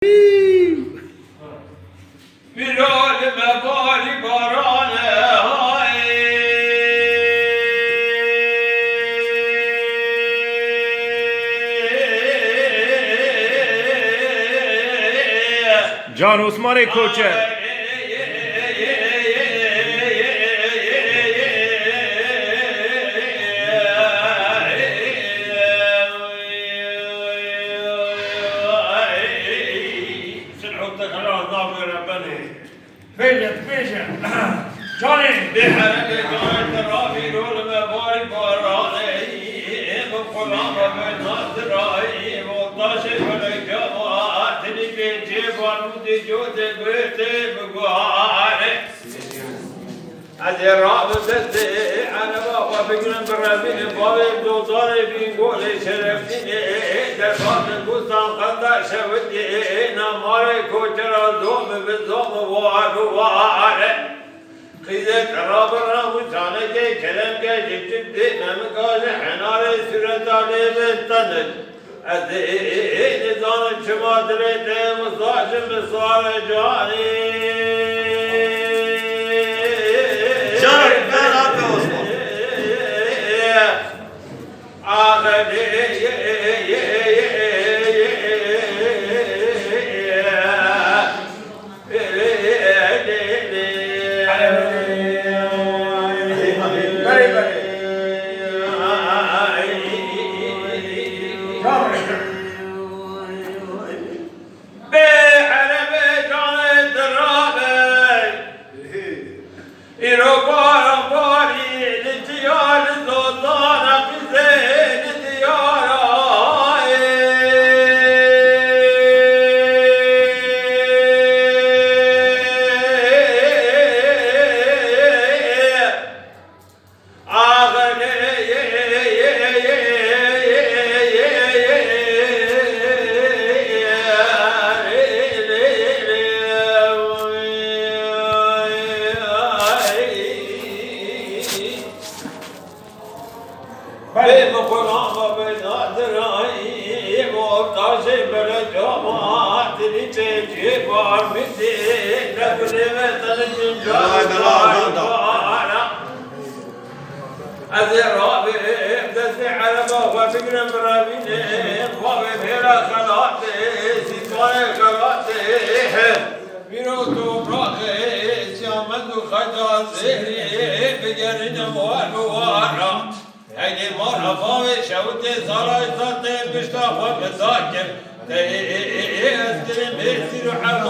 Bir alime bari barane hay. Can Osman Koçer. Beşe. Johnny. بحرك جانت رافي رول مباري باراني بقلام بنات راي وطاش بالجماعة تلي بيجي بانود جود بيتي بقاري أدراب بسي أنا بابا بقرن برابين بابي دوطاري بيقولي شرفتني دربات القصان قدر شودي نماري كوچرا دوم بزوم واري خیزه تراب رام جانه که کلم که جبجب دی نمکاش حنار سورت آلی بستند از این زان شما دلیت مصاش بسوار جانی جان ben abi Osman. Thank you.